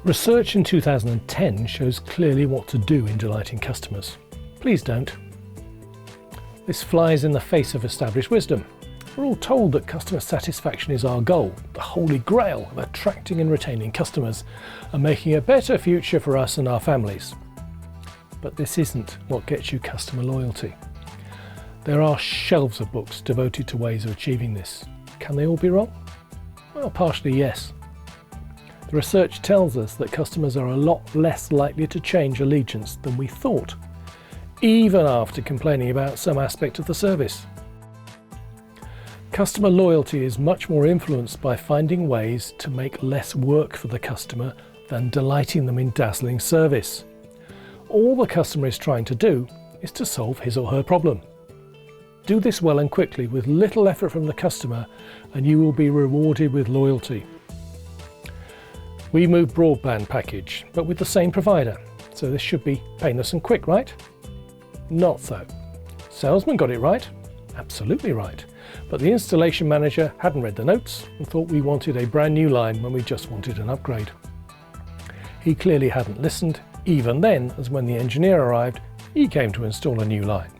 Research in 2010 shows clearly what to do in delighting customers. Please don't. This flies in the face of established wisdom. We're all told that customer satisfaction is our goal, the holy grail of attracting and retaining customers and making a better future for us and our families. But this isn't what gets you customer loyalty. There are shelves of books devoted to ways of achieving this. Can they all be wrong? Well, partially yes. The research tells us that customers are a lot less likely to change allegiance than we thought, even after complaining about some aspect of the service. Customer loyalty is much more influenced by finding ways to make less work for the customer than delighting them in dazzling service. All the customer is trying to do is to solve his or her problem. Do this well and quickly with little effort from the customer and you will be rewarded with loyalty. We moved broadband package, but with the same provider, so this should be painless and quick, right? Not so. Salesman got it right, absolutely right, but the installation manager hadn't read the notes and thought we wanted a brand new line when we just wanted an upgrade. He clearly hadn't listened, even then, as when the engineer arrived, he came to install a new line.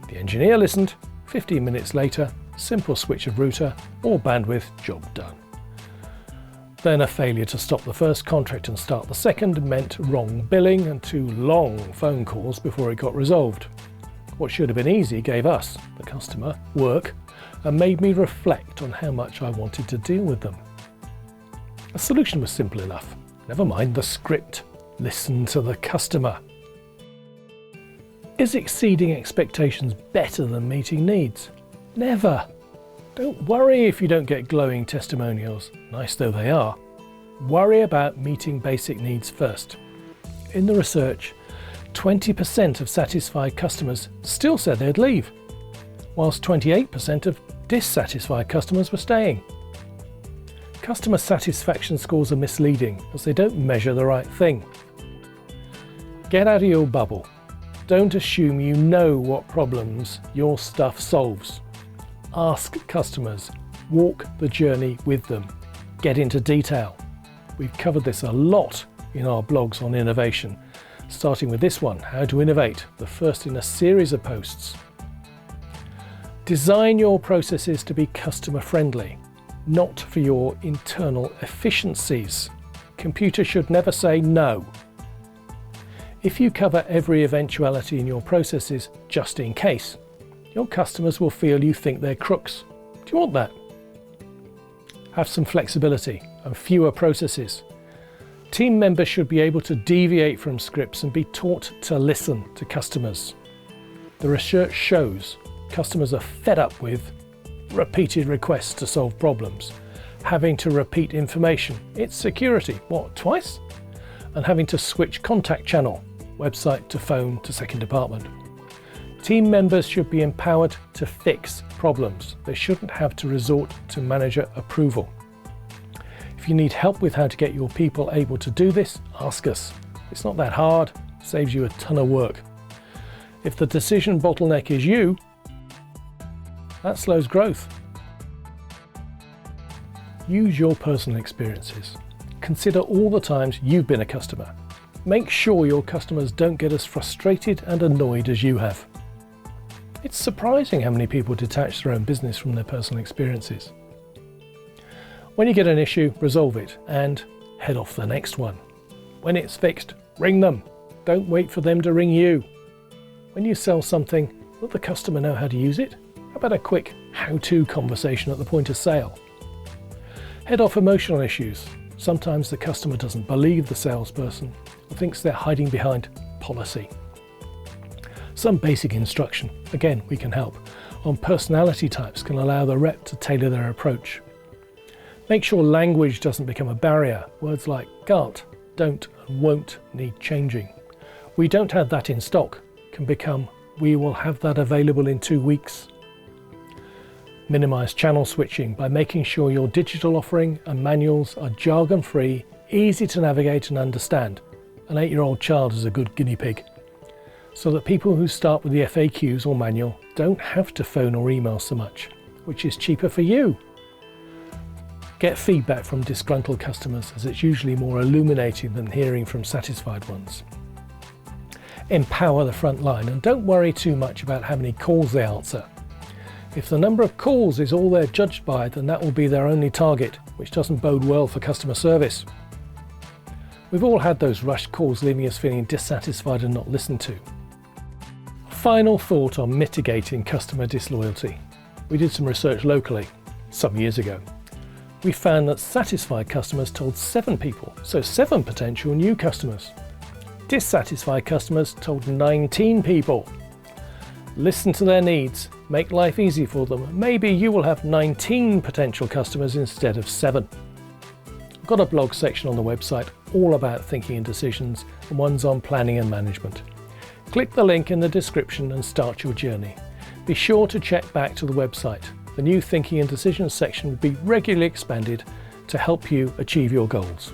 The engineer listened, 15 minutes later, simple switch of router, all bandwidth, job done. Then a failure to stop the first contract and start the second meant wrong billing and 2 long phone calls before it got resolved. What should have been easy gave us, the customer, work and made me reflect on how much I wanted to deal with them. The solution was simple enough. Never mind the script. Listen to the customer. Is exceeding expectations better than meeting needs? Never. Don't worry if you don't get glowing testimonials, nice though they are. Worry about meeting basic needs first. In the research, 20% of satisfied customers still said they'd leave, whilst 28% of dissatisfied customers were staying. Customer satisfaction scores are misleading as they don't measure the right thing. Get out of your bubble. Don't assume you know what problems your stuff solves. Ask customers, walk the journey with them, get into detail. We've covered this a lot in our blogs on innovation, starting with this one, How to Innovate, the first in a series of posts. Design your processes to be customer friendly, not for your internal efficiencies. Computers should never say no. If you cover every eventuality in your processes just in case, your customers will feel you think they're crooks. Do you want that? Have some flexibility and fewer processes. Team members should be able to deviate from scripts and be taught to listen to customers. The research shows customers are fed up with repeated requests to solve problems, having to repeat information. It's security. What, twice? And having to switch contact channel, website to phone to second department. Team members should be empowered to fix problems. They shouldn't have to resort to manager approval. If you need help with how to get your people able to do this, ask us. It's not that hard, saves you a ton of work. If the decision bottleneck is you, that slows growth. Use your personal experiences. Consider all the times you've been a customer. Make sure your customers don't get as frustrated and annoyed as you have. It's surprising how many people detach their own business from their personal experiences. When you get an issue, resolve it and head off the next one. When it's fixed, ring them. Don't wait for them to ring you. When you sell something, let the customer know how to use it. How about a quick how-to conversation at the point of sale? Head off emotional issues. Sometimes the customer doesn't believe the salesperson or thinks they're hiding behind policy. Some basic instruction, again, we can help, on personality types can allow the rep to tailor their approach. Make sure language doesn't become a barrier. Words like can't, don't and won't need changing. We don't have that in stock can become we will have that available in 2 weeks. Minimize channel switching by making sure your digital offering and manuals are jargon-free, easy to navigate and understand. An 8-year-old child is a good guinea pig. So that people who start with the FAQs or manual don't have to phone or email so much, which is cheaper for you. Get feedback from disgruntled customers, as it's usually more illuminating than hearing from satisfied ones. Empower the front line and don't worry too much about how many calls they answer. If the number of calls is all they're judged by, then that will be their only target, which doesn't bode well for customer service. We've all had those rushed calls leaving us feeling dissatisfied and not listened to. Final thought on mitigating customer disloyalty. We did some research locally, some years ago. We found that satisfied customers told 7 people, so 7 potential new customers. Dissatisfied customers told 19 people. Listen to their needs, make life easy for them. Maybe you will have 19 potential customers instead of 7. I've got a blog section on the website all about thinking and decisions, and one's on planning and management. Click the link in the description and start your journey. Be sure to check back to the website. The new Thinking and Decisions section will be regularly expanded to help you achieve your goals.